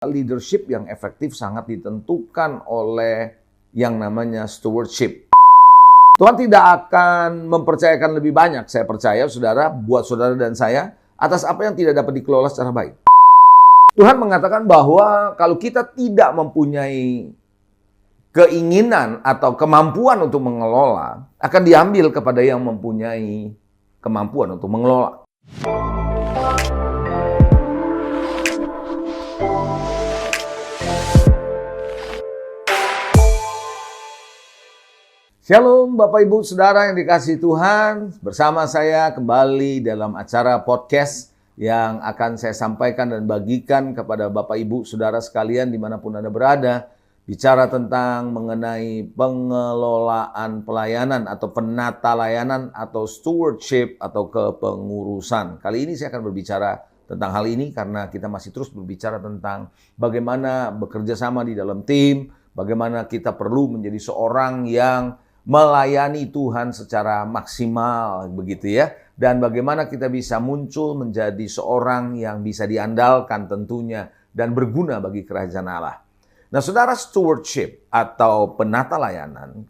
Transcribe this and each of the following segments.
Leadership yang efektif sangat ditentukan oleh yang namanya stewardship. Tuhan tidak akan mempercayakan lebih banyak, saya percaya saudara, buat saudara dan saya, atas apa yang tidak dapat dikelola secara baik. Tuhan mengatakan bahwa kalau kita tidak mempunyai keinginan atau kemampuan untuk mengelola, akan diambil kepada yang mempunyai kemampuan untuk mengelola. Shalom Bapak Ibu Saudara yang dikasihi Tuhan, bersama saya kembali dalam acara podcast yang akan saya sampaikan dan bagikan kepada Bapak Ibu Saudara sekalian dimanapun Anda berada, bicara tentang mengenai pengelolaan pelayanan atau penata layanan atau stewardship atau kepengurusan. Kali ini saya akan berbicara tentang hal ini karena kita masih terus berbicara tentang bagaimana bekerja sama di dalam tim, bagaimana kita perlu menjadi seorang yang melayani Tuhan secara maksimal begitu ya, dan bagaimana kita bisa muncul menjadi seorang yang bisa diandalkan tentunya dan berguna bagi kerajaan Allah. Nah, saudara, stewardship atau penata layanan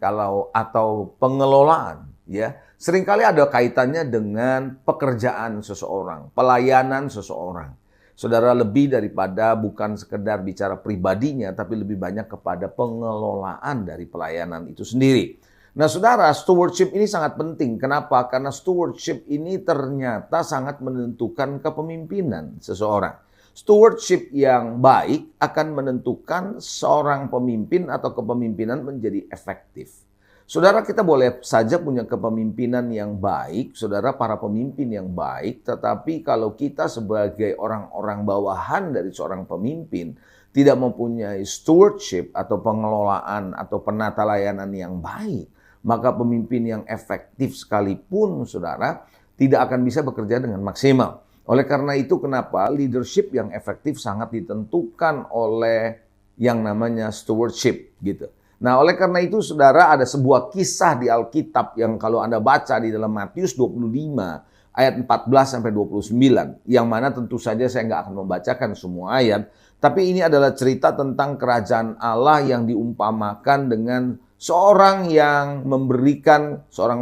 atau pengelolaan ya, seringkali ada kaitannya dengan pekerjaan seseorang, pelayanan seseorang. Saudara, lebih daripada bukan sekedar bicara pribadinya, tapi lebih banyak kepada pengelolaan dari pelayanan itu sendiri. Nah, saudara, stewardship ini sangat penting. Kenapa? Karena stewardship ini ternyata sangat menentukan kepemimpinan seseorang. Stewardship yang baik akan menentukan seorang pemimpin atau kepemimpinan menjadi efektif. Saudara, kita boleh saja punya kepemimpinan yang baik, saudara, para pemimpin yang baik, tetapi kalau kita sebagai orang-orang bawahan dari seorang pemimpin tidak mempunyai stewardship atau pengelolaan atau penata layanan yang baik, maka pemimpin yang efektif sekalipun, saudara, tidak akan bisa bekerja dengan maksimal. Oleh karena itu, kenapa leadership yang efektif sangat ditentukan oleh yang namanya stewardship, gitu. Nah, oleh karena itu, saudara, ada sebuah kisah di Alkitab yang kalau Anda baca di dalam Matius 25 ayat 14 sampai 29, yang mana tentu saja saya nggak akan membacakan semua ayat, tapi ini adalah cerita tentang kerajaan Allah yang diumpamakan dengan seorang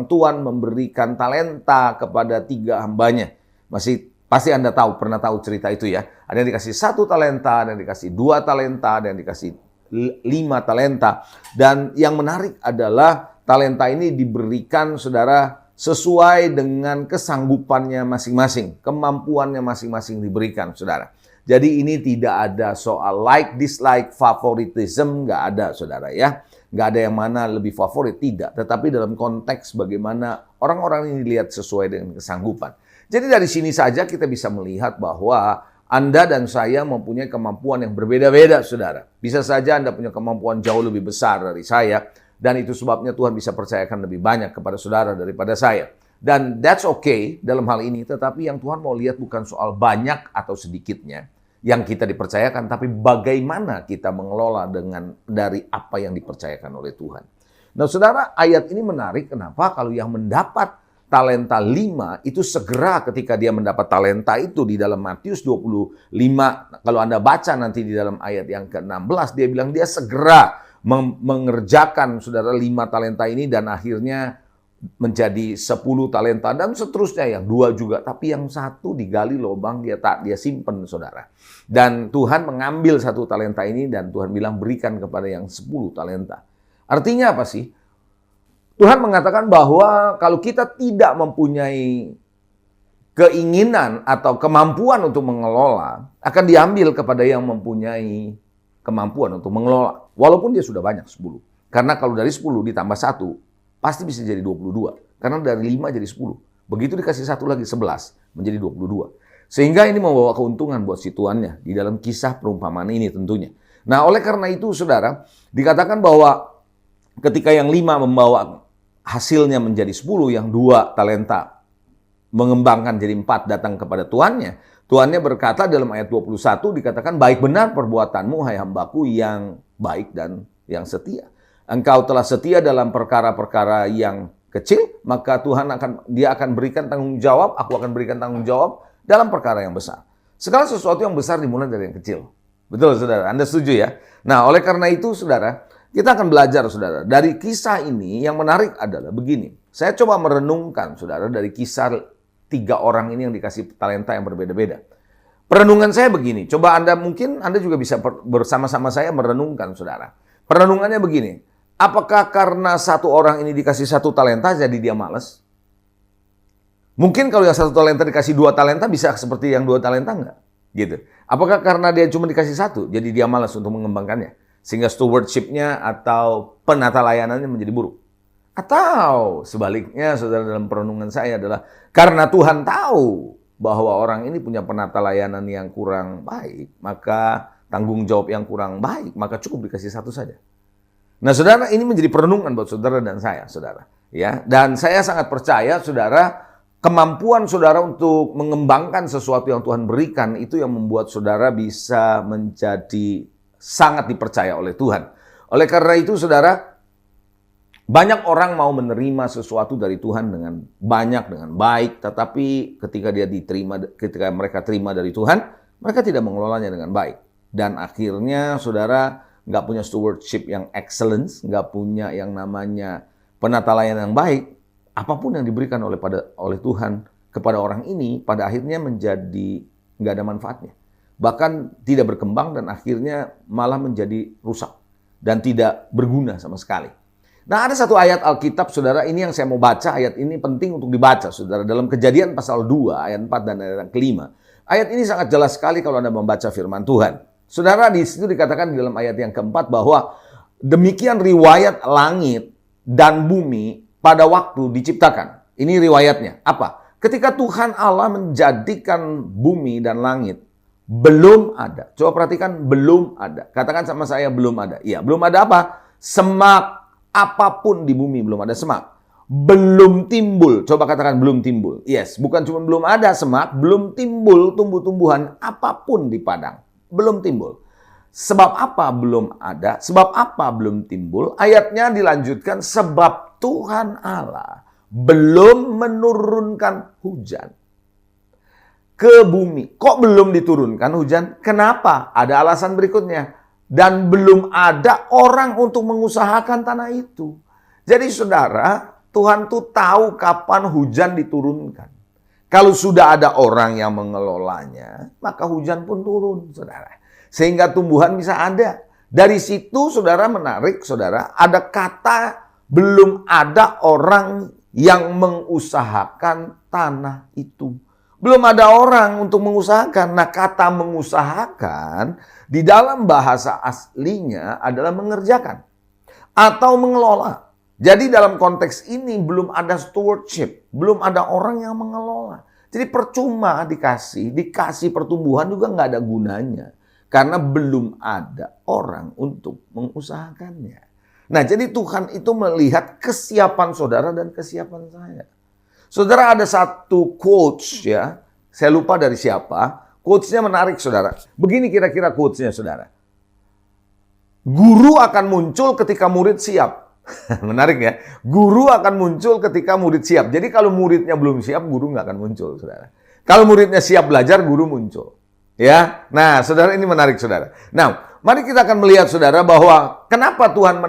tuan memberikan talenta kepada 3 hambanya. Pasti Anda pernah tahu cerita itu ya. Ada yang dikasih 1 talenta, ada yang dikasih 2 talenta, ada yang dikasih 5 talenta. Dan yang menarik adalah talenta ini diberikan, saudara, sesuai dengan kesanggupannya masing-masing. Kemampuannya masing-masing diberikan, saudara. Jadi ini tidak ada soal like, dislike, favoritism, nggak ada, saudara ya. Nggak ada yang mana lebih favorit, tidak. Tetapi dalam konteks bagaimana orang-orang ini dilihat sesuai dengan kesanggupan. Jadi dari sini saja kita bisa melihat bahwa Anda dan saya mempunyai kemampuan yang berbeda-beda, saudara. Bisa saja Anda punya kemampuan jauh lebih besar dari saya, dan itu sebabnya Tuhan bisa percayakan lebih banyak kepada saudara daripada saya. Dan that's okay dalam hal ini, tetapi yang Tuhan mau lihat bukan soal banyak atau sedikitnya yang kita dipercayakan, tapi bagaimana kita mengelola dari apa yang dipercayakan oleh Tuhan. Nah, saudara, ayat ini menarik. Kenapa? Kalau yang mendapat talenta 5 itu segera ketika dia mendapat talenta itu di dalam Matius 25, kalau Anda baca nanti di dalam ayat yang ke-16, dia bilang dia segera mengerjakan, saudara, 5 talenta ini dan akhirnya menjadi 10 talenta dan seterusnya, yang 2 juga, tapi yang 1 digali lubang dia simpen, saudara. Dan Tuhan mengambil 1 talenta ini dan Tuhan bilang berikan kepada yang 10 talenta. Artinya apa sih? Tuhan mengatakan bahwa kalau kita tidak mempunyai keinginan atau kemampuan untuk mengelola, akan diambil kepada yang mempunyai kemampuan untuk mengelola. Walaupun dia sudah banyak 10. Karena kalau dari 10 ditambah 1, pasti bisa jadi 22. Karena dari 5 jadi 10. Begitu dikasih 1 lagi 11, menjadi 22. Sehingga ini membawa keuntungan buat si tuannya di dalam kisah perumpamaan ini tentunya. Nah, oleh karena itu, saudara, dikatakan bahwa ketika yang 5 membawa hasilnya menjadi 10, yang 2 talenta mengembangkan jadi 4 datang kepada tuannya. Tuannya berkata dalam ayat 21 dikatakan, baik benar perbuatanmu, hai hambaku yang baik dan yang setia. Engkau telah setia dalam perkara-perkara yang kecil, maka dia akan berikan tanggung jawab, aku akan berikan tanggung jawab dalam perkara yang besar. Segala sesuatu yang besar dimulai dari yang kecil. Betul, saudara. Anda setuju ya? Nah, oleh karena itu, saudara, kita akan belajar, saudara. Dari kisah ini, yang menarik adalah begini. Saya coba merenungkan, saudara, dari kisah 3 orang ini yang dikasih talenta yang berbeda-beda. Perenungan saya begini. Coba mungkin Anda juga bisa bersama-sama saya merenungkan, saudara. Perenungannya begini. Apakah karena satu orang ini dikasih 1 talenta, jadi dia malas? Mungkin kalau yang 1 talenta dikasih 2 talenta, bisa seperti yang 2 talenta enggak? Gitu. Apakah karena dia cuma dikasih 1, jadi dia malas untuk mengembangkannya? Sehingga stewardship-nya atau penata layanannya menjadi buruk. Atau sebaliknya, saudara, dalam perenungan saya adalah karena Tuhan tahu bahwa orang ini punya penata layanan yang kurang baik, maka tanggung jawab yang kurang baik, maka cukup dikasih 1 saja. Nah, saudara, ini menjadi perenungan buat saudara dan saya, saudara. Ya, dan saya sangat percaya, saudara, kemampuan saudara untuk mengembangkan sesuatu yang Tuhan berikan itu yang membuat saudara bisa menjadi sangat dipercaya oleh Tuhan. Oleh karena itu, saudara, banyak orang mau menerima sesuatu dari Tuhan dengan baik, tetapi ketika mereka terima dari Tuhan, mereka tidak mengelolanya dengan baik. Dan akhirnya, saudara, nggak punya stewardship yang excellence, nggak punya yang namanya penata layanan yang baik. Apapun yang diberikan oleh Tuhan kepada orang ini, pada akhirnya menjadi nggak ada manfaatnya. Bahkan tidak berkembang dan akhirnya malah menjadi rusak dan tidak berguna sama sekali. Nah, ada satu ayat Alkitab, saudara, ini yang saya mau baca. Ayat ini penting untuk dibaca, saudara. Dalam Kejadian pasal 2, ayat 4 dan ayat 5. Ayat ini sangat jelas sekali kalau Anda membaca firman Tuhan. Saudara, di situ dikatakan di dalam ayat yang keempat bahwa demikian riwayat langit dan bumi pada waktu diciptakan. Ini riwayatnya. Apa? Ketika Tuhan Allah menjadikan bumi dan langit, belum ada. Coba perhatikan, belum ada. Katakan sama saya, belum ada. Iya, belum ada apa? Semak. Apapun di bumi belum ada semak. Belum timbul. Coba katakan belum timbul. Yes, bukan cuma belum ada semak, belum timbul tumbuh-tumbuhan apapun di padang. Belum timbul. Sebab apa belum ada? Sebab apa belum timbul? Ayatnya dilanjutkan, sebab Tuhan Allah belum menurunkan hujan ke bumi. Kok belum diturunkan hujan? Kenapa? Ada alasan berikutnya. Dan belum ada orang untuk mengusahakan tanah itu. Jadi, saudara, Tuhan tuh tahu kapan hujan diturunkan. Kalau sudah ada orang yang mengelolanya, maka hujan pun turun, saudara. Sehingga tumbuhan bisa ada. Dari situ, saudara, menarik, saudara, ada kata belum ada orang yang mengusahakan tanah itu. Belum ada orang untuk mengusahakan. Nah, kata mengusahakan di dalam bahasa aslinya adalah mengerjakan atau mengelola. Jadi dalam konteks ini belum ada stewardship, belum ada orang yang mengelola. Jadi percuma dikasih pertumbuhan juga nggak ada gunanya. Karena belum ada orang untuk mengusahakannya. Nah, jadi Tuhan itu melihat kesiapan saudara dan kesiapan saya. Saudara, ada satu quotes ya, saya lupa dari siapa. Quotes-nya menarik, saudara. Begini kira-kira quotes-nya, saudara. Guru akan muncul ketika murid siap. Menarik ya. Guru akan muncul ketika murid siap. Jadi kalau muridnya belum siap, guru nggak akan muncul, saudara. Kalau muridnya siap belajar, guru muncul. Ya, nah, saudara, ini menarik, saudara. Nah, mari kita akan melihat, saudara, bahwa kenapa Tuhan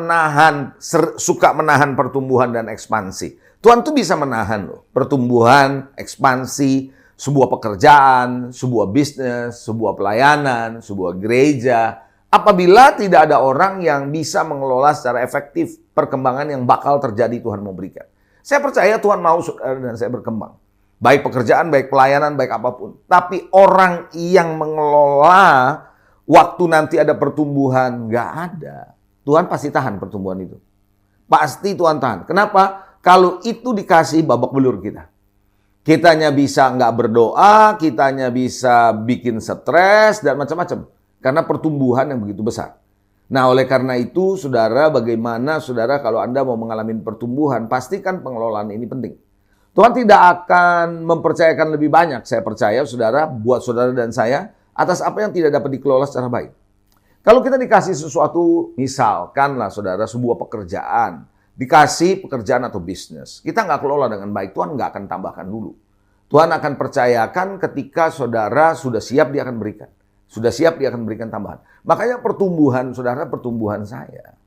suka menahan pertumbuhan dan ekspansi. Tuhan tuh bisa menahan loh, pertumbuhan, ekspansi, sebuah pekerjaan, sebuah bisnis, sebuah pelayanan, sebuah gereja. Apabila tidak ada orang yang bisa mengelola secara efektif perkembangan yang bakal terjadi Tuhan mau berikan. Saya percaya Tuhan mau saudara dan saya berkembang. Baik pekerjaan, baik pelayanan, baik apapun. Tapi orang yang mengelola waktu nanti ada pertumbuhan, nggak ada. Tuhan pasti tahan pertumbuhan itu. Pasti Tuhan tahan. Kenapa? Kalau itu dikasih babak belur kita. Kitanya bisa nggak berdoa, kitanya bisa bikin stres dan macam-macam. Karena pertumbuhan yang begitu besar. Nah, oleh karena itu, saudara, bagaimana saudara kalau Anda mau mengalami pertumbuhan, pastikan pengelolaan ini penting. Tuhan tidak akan mempercayakan lebih banyak, saya percaya, saudara, buat saudara dan saya, atas apa yang tidak dapat dikelola secara baik. Kalau kita dikasih sesuatu, misalkanlah, saudara, sebuah pekerjaan, dikasih pekerjaan atau bisnis, kita nggak kelola dengan baik, Tuhan nggak akan tambahkan dulu. Tuhan akan percayakan ketika saudara sudah siap, dia akan berikan. Sudah siap dia akan berikan tambahan. Makanya pertumbuhan saudara, pertumbuhan saya.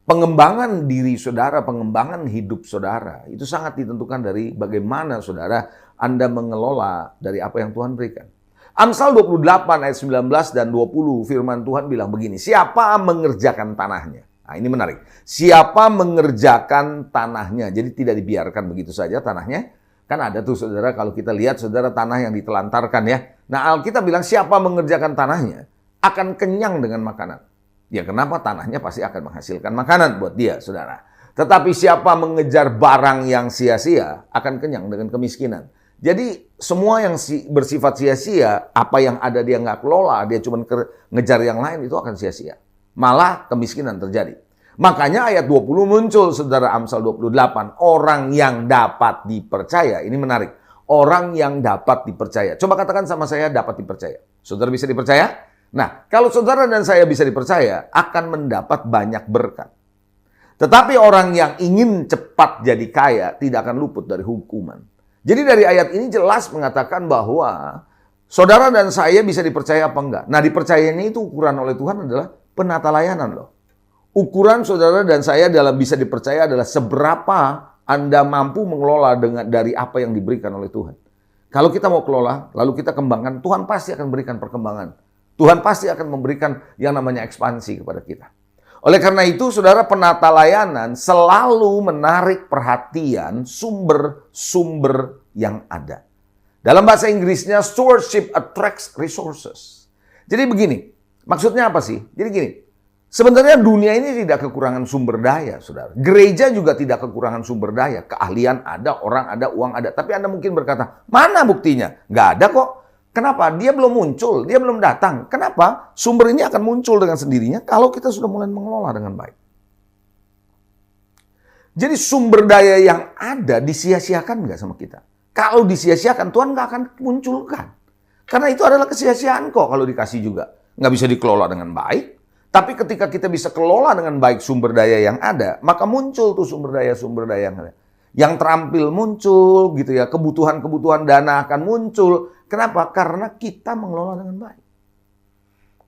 Pengembangan diri saudara, pengembangan hidup saudara, itu sangat ditentukan dari bagaimana saudara Anda mengelola dari apa yang Tuhan berikan. Amsal 28 ayat 19 dan 20 firman Tuhan bilang begini, siapa mengerjakan tanahnya? Nah ini menarik. Siapa mengerjakan tanahnya? Jadi tidak dibiarkan begitu saja tanahnya. Kan ada tuh saudara, kalau kita lihat saudara tanah yang ditelantarkan ya. Nah Alkitab bilang siapa mengerjakan tanahnya akan kenyang dengan makanan. Ya kenapa? Tanahnya pasti akan menghasilkan makanan buat dia saudara. Tetapi siapa mengejar barang yang sia-sia akan kenyang dengan kemiskinan. Jadi semua yang bersifat sia-sia, apa yang ada dia nggak kelola, dia cuma ngejar yang lain, itu akan sia-sia. Malah kemiskinan terjadi. Makanya ayat 20 muncul, saudara, Amsal 28. Orang yang dapat dipercaya. Ini menarik. Orang yang dapat dipercaya. Coba katakan sama saya, dapat dipercaya. Saudara bisa dipercaya? Nah, kalau saudara dan saya bisa dipercaya, akan mendapat banyak berkat. Tetapi orang yang ingin cepat jadi kaya, tidak akan luput dari hukuman. Jadi dari ayat ini jelas mengatakan bahwa saudara dan saya bisa dipercaya apa enggak. Nah, dipercayanya itu ukuran oleh Tuhan adalah penata layanan loh. Ukuran saudara dan saya dalam bisa dipercaya adalah seberapa Anda mampu mengelola dari apa yang diberikan oleh Tuhan. Kalau kita mau kelola, lalu kita kembangkan, Tuhan pasti akan berikan perkembangan. Tuhan pasti akan memberikan yang namanya ekspansi kepada kita. Oleh karena itu, saudara, penata layanan selalu menarik perhatian sumber-sumber yang ada. Dalam bahasa Inggrisnya, stewardship attracts resources. Jadi begini, maksudnya apa sih? Jadi gini, sebenarnya dunia ini tidak kekurangan sumber daya, saudara. Gereja juga tidak kekurangan sumber daya. Keahlian ada, orang ada, uang ada. Tapi Anda mungkin berkata, mana buktinya? Nggak ada kok. Kenapa? Dia belum muncul, dia belum datang. Kenapa? Sumber ini akan muncul dengan sendirinya kalau kita sudah mulai mengelola dengan baik. Jadi sumber daya yang ada disia-siakan nggak sama kita? Kalau disia-siakan, Tuhan nggak akan munculkan. Karena itu adalah kesia-siaan kok kalau dikasih juga. Nggak bisa dikelola dengan baik. Tapi ketika kita bisa kelola dengan baik sumber daya yang ada, maka muncul tuh sumber daya yang ada. Yang terampil muncul gitu ya, kebutuhan-kebutuhan dana akan muncul. Kenapa? Karena kita mengelola dengan baik.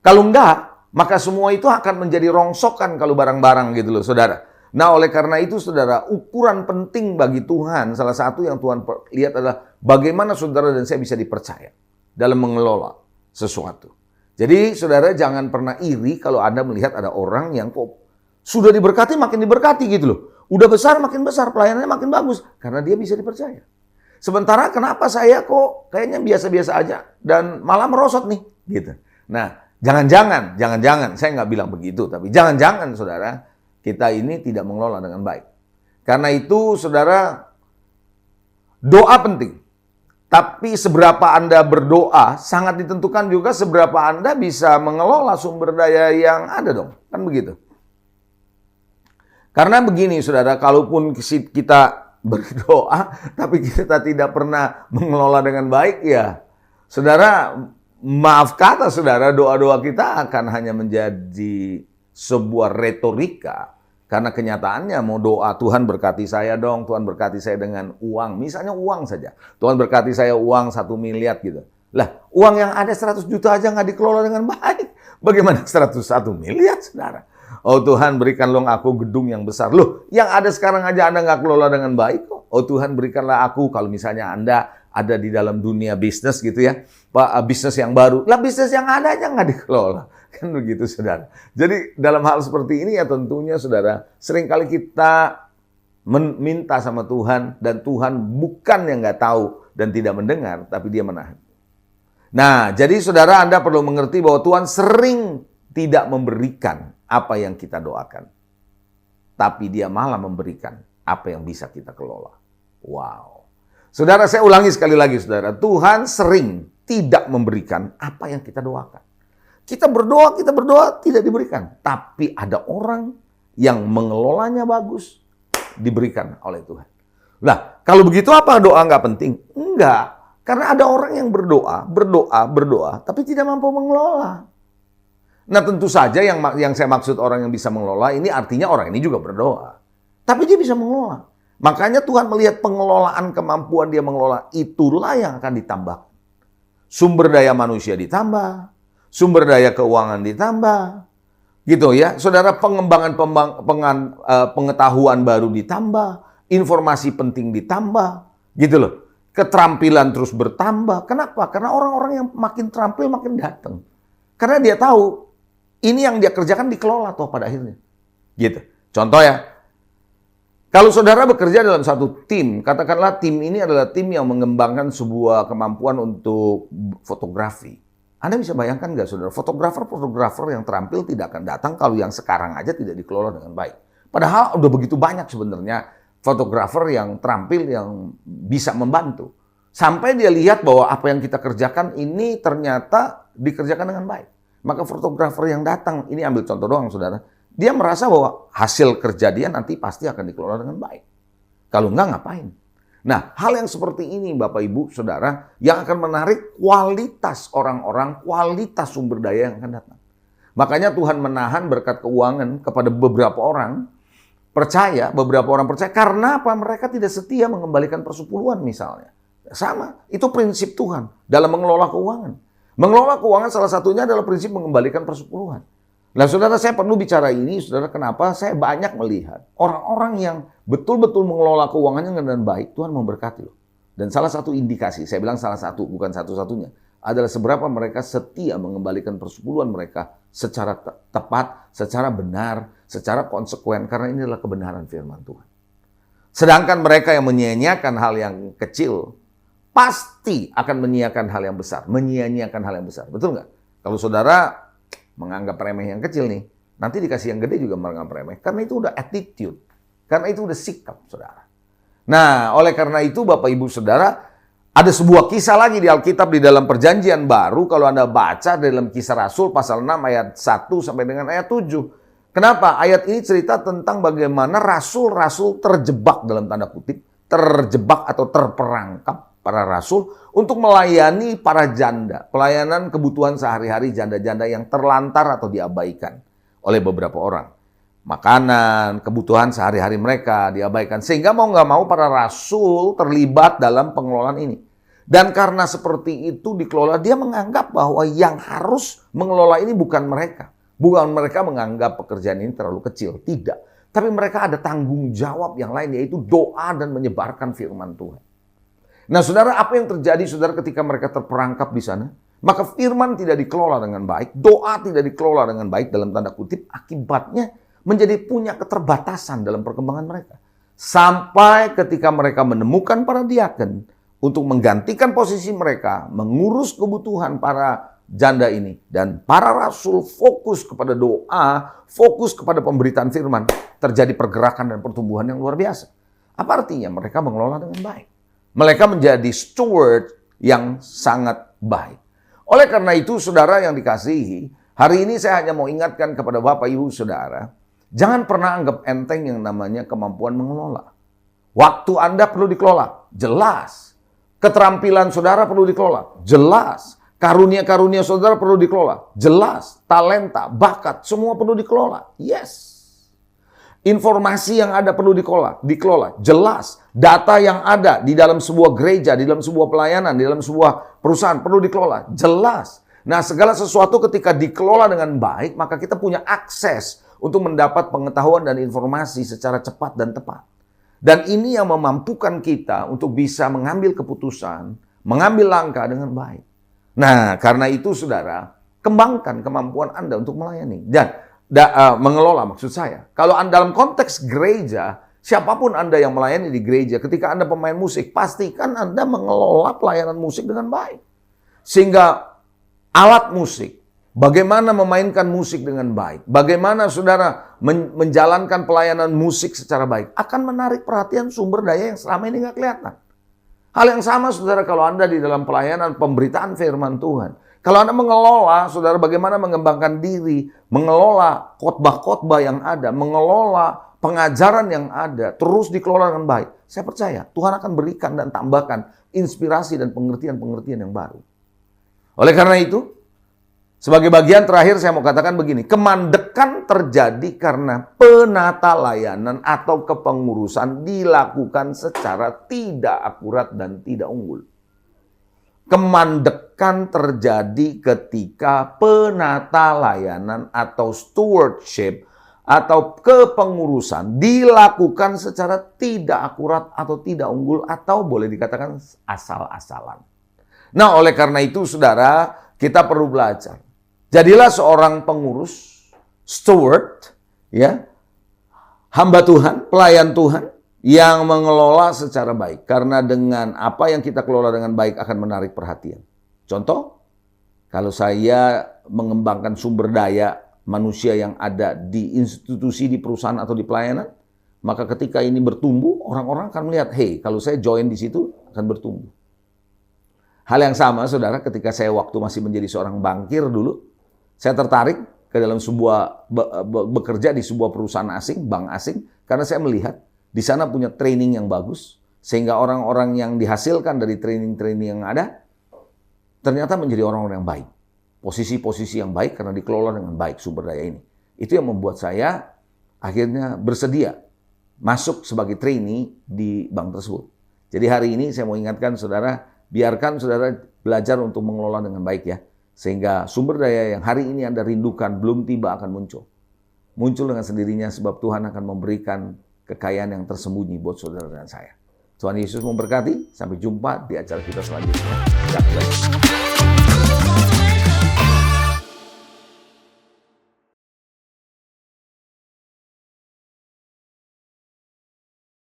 Kalau enggak, maka semua itu akan menjadi rongsokan kalau barang-barang gitu loh, saudara. Nah, oleh karena itu, saudara, ukuran penting bagi Tuhan, salah satu yang Tuhan lihat adalah bagaimana saudara dan saya bisa dipercaya dalam mengelola sesuatu. Jadi, saudara, jangan pernah iri kalau Anda melihat ada orang yang kok sudah diberkati makin diberkati gitu loh. Udah besar makin besar, pelayanannya makin bagus karena dia bisa dipercaya. Sementara kenapa saya kok kayaknya biasa-biasa aja dan malah merosot nih gitu. Nah, jangan-jangan, saya nggak bilang begitu, tapi jangan-jangan saudara, kita ini tidak mengelola dengan baik. Karena itu saudara, doa penting. Tapi seberapa Anda berdoa sangat ditentukan juga seberapa Anda bisa mengelola sumber daya yang ada dong. Kan begitu. Karena begini saudara, kalaupun kita berdoa, tapi kita tidak pernah mengelola dengan baik ya. Saudara, maaf kata saudara, doa-doa kita akan hanya menjadi sebuah retorika. Karena kenyataannya mau doa, Tuhan berkati saya dong, Tuhan berkati saya dengan uang. Misalnya uang saja. Tuhan berkati saya uang 1 miliar gitu. Lah, uang yang ada 100 juta aja nggak dikelola dengan baik. Bagaimana 101 miliar saudara? Oh Tuhan berikan dong aku gedung yang besar. Loh, yang ada sekarang aja Anda nggak kelola dengan baik kok. Oh Tuhan berikanlah aku, kalau misalnya Anda ada di dalam dunia bisnis gitu ya, Pak, bisnis yang baru. Lah bisnis yang ada aja nggak dikelola. Kan begitu saudara. Jadi dalam hal seperti ini ya tentunya saudara, seringkali kita minta sama Tuhan dan Tuhan bukan yang nggak tahu dan tidak mendengar, tapi dia menahan. Nah, jadi saudara Anda perlu mengerti bahwa Tuhan sering tidak memberikan apa yang kita doakan. Tapi dia malah memberikan apa yang bisa kita kelola. Wow. Saudara, saya ulangi sekali lagi saudara. Tuhan sering tidak memberikan apa yang kita doakan. Kita berdoa tidak diberikan. Tapi ada orang yang mengelolanya bagus, diberikan oleh Tuhan. Nah, kalau begitu apa doa nggak penting? Enggak. Karena ada orang yang berdoa, tapi tidak mampu mengelola. Nah tentu saja yang saya maksud orang yang bisa mengelola ini artinya orang ini juga berdoa. Tapi dia bisa mengelola. Makanya Tuhan melihat pengelolaan kemampuan dia mengelola, itulah yang akan ditambah. Sumber daya manusia ditambah, sumber daya keuangan ditambah, gitu ya. Saudara, pengembangan pengetahuan baru ditambah, informasi penting ditambah, gitu loh. Keterampilan terus bertambah. Kenapa? Karena orang-orang yang makin terampil makin datang. Karena dia tahu ini yang dia kerjakan dikelola toh pada akhirnya. Gitu. Contoh ya, kalau saudara bekerja dalam satu tim, katakanlah tim ini adalah tim yang mengembangkan sebuah kemampuan untuk fotografi. Anda bisa bayangkan nggak, saudara, fotografer yang terampil tidak akan datang kalau yang sekarang aja tidak dikelola dengan baik. Padahal udah begitu banyak sebenarnya fotografer yang terampil yang bisa membantu. Sampai dia lihat bahwa apa yang kita kerjakan ini ternyata dikerjakan dengan baik. Maka fotografer yang datang, ini ambil contoh doang, saudara, dia merasa bahwa hasil kerja dia nanti pasti akan dikelola dengan baik. Kalau enggak, ngapain? Nah, hal yang seperti ini Bapak Ibu Saudara yang akan menarik kualitas orang-orang, kualitas sumber daya yang akan datang. Makanya Tuhan menahan berkat keuangan kepada beberapa orang percaya karena apa? Mereka tidak setia mengembalikan persepuluhan misalnya. Sama, itu prinsip Tuhan dalam mengelola keuangan. Mengelola keuangan salah satunya adalah prinsip mengembalikan persepuluhan. Nah, saudara, saya perlu bicara ini, saudara, kenapa saya banyak melihat orang-orang yang betul-betul mengelola keuangannya dengan baik, Tuhan memberkati loh. Dan salah satu indikasi, saya bilang salah satu, bukan satu-satunya, adalah seberapa mereka setia mengembalikan persepuluhan mereka secara tepat, secara benar, secara konsekuen, karena ini adalah kebenaran firman Tuhan. Sedangkan mereka yang menyia-nyiakan hal yang kecil, pasti akan menyia-nyiakan hal yang besar. Menyia-nyiakan hal yang besar, betul nggak? Kalau saudara menganggap remeh yang kecil nih, nanti dikasih yang gede juga menganggap remeh. Karena itu udah attitude. Karena itu udah sikap, saudara. Nah, oleh karena itu Bapak Ibu Saudara, ada sebuah kisah lagi di Alkitab di dalam Perjanjian Baru. Kalau Anda baca dalam Kisah Rasul pasal 6 ayat 1 sampai dengan ayat 7. Kenapa? Ayat ini cerita tentang bagaimana rasul-rasul terjebak dalam tanda kutip. Terjebak atau terperangkap para rasul untuk melayani para janda. Pelayanan kebutuhan sehari-hari janda-janda yang terlantar atau diabaikan oleh beberapa orang. Makanan, kebutuhan sehari-hari mereka diabaikan. Sehingga mau nggak mau para rasul terlibat dalam pengelolaan ini. Dan karena seperti itu dikelola, dia menganggap bahwa yang harus mengelola ini bukan mereka. Bukan mereka menganggap pekerjaan ini terlalu kecil. Tidak. Tapi mereka ada tanggung jawab yang lain, yaitu doa dan menyebarkan firman Tuhan. Nah, saudara, apa yang terjadi, saudara, ketika mereka terperangkap di sana? Maka firman tidak dikelola dengan baik, doa tidak dikelola dengan baik dalam tanda kutip, akibatnya menjadi punya keterbatasan dalam perkembangan mereka. Sampai ketika mereka menemukan para diaken untuk menggantikan posisi mereka, mengurus kebutuhan para janda ini. Dan para rasul fokus kepada doa, fokus kepada pemberitaan firman, terjadi pergerakan dan pertumbuhan yang luar biasa. Apa artinya? Mereka mengelola dengan baik. Mereka menjadi steward yang sangat baik. Oleh karena itu, saudara yang dikasihi, hari ini saya hanya mau ingatkan kepada Bapak Ibu Saudara, jangan pernah anggap enteng yang namanya kemampuan mengelola. Waktu Anda perlu dikelola, jelas. Keterampilan saudara perlu dikelola, jelas. Karunia-karunia saudara perlu dikelola, jelas. Talenta, bakat, semua perlu dikelola, yes. Informasi yang ada perlu dikelola, jelas. Data yang ada di dalam sebuah gereja, di dalam sebuah pelayanan, di dalam sebuah perusahaan perlu dikelola, jelas. Nah, segala sesuatu ketika dikelola dengan baik, maka kita punya akses untuk mendapat pengetahuan dan informasi secara cepat dan tepat. Dan ini yang memampukan kita untuk bisa mengambil keputusan, mengambil langkah dengan baik. Nah, karena itu saudara, kembangkan kemampuan Anda untuk melayani. Dan mengelola maksud saya. Kalau Anda dalam konteks gereja, siapapun Anda yang melayani di gereja, ketika Anda pemain musik, pastikan Anda mengelola pelayanan musik dengan baik. Sehingga alat musik, bagaimana memainkan musik dengan baik, bagaimana saudara menjalankan pelayanan musik secara baik, akan menarik perhatian sumber daya yang selama ini nggak kelihatan. Hal yang sama saudara kalau Anda di dalam pelayanan pemberitaan firman Tuhan. Kalau Anda mengelola, saudara, bagaimana mengembangkan diri, mengelola khotbah-khotbah yang ada, mengelola pengajaran yang ada, terus dikelola dengan baik. Saya percaya Tuhan akan berikan dan tambahkan inspirasi dan pengertian-pengertian yang baru. Oleh karena itu, sebagai bagian terakhir saya mau katakan begini, kemandekan terjadi karena penata layanan atau kepengurusan dilakukan secara tidak akurat dan tidak unggul. kemandekan terjadi ketika penata layanan atau stewardship atau kepengurusan dilakukan secara tidak akurat atau tidak unggul atau boleh dikatakan asal-asalan. Nah, oleh karena itu saudara, kita perlu belajar. Jadilah seorang pengurus, steward, ya, hamba Tuhan, pelayan Tuhan yang mengelola secara baik. Karena dengan apa yang kita kelola dengan baik akan menarik perhatian. Contoh, kalau saya mengembangkan sumber daya manusia yang ada di institusi, di perusahaan atau di pelayanan, maka ketika ini bertumbuh, orang-orang akan melihat, hey, kalau saya join di situ akan bertumbuh. Hal yang sama, saudara, ketika saya waktu masih menjadi seorang bankir dulu, saya tertarik ke dalam sebuah bekerja di sebuah perusahaan asing, bank asing, karena saya melihat di sana punya training yang bagus, sehingga orang-orang yang dihasilkan dari training-training yang ada ternyata menjadi orang-orang yang baik. Posisi-posisi yang baik karena dikelola dengan baik sumber daya ini. Itu yang membuat saya akhirnya bersedia masuk sebagai trainee di bank tersebut. Jadi hari ini saya mau ingatkan saudara, biarkan saudara belajar untuk mengelola dengan baik ya. Sehingga sumber daya yang hari ini Anda rindukan belum tiba akan muncul. Muncul dengan sendirinya sebab Tuhan akan memberikan kekayaan yang tersembunyi buat saudara dan saya. Tuhan Yesus memberkati. Sampai jumpa di acara kita selanjutnya. God bless.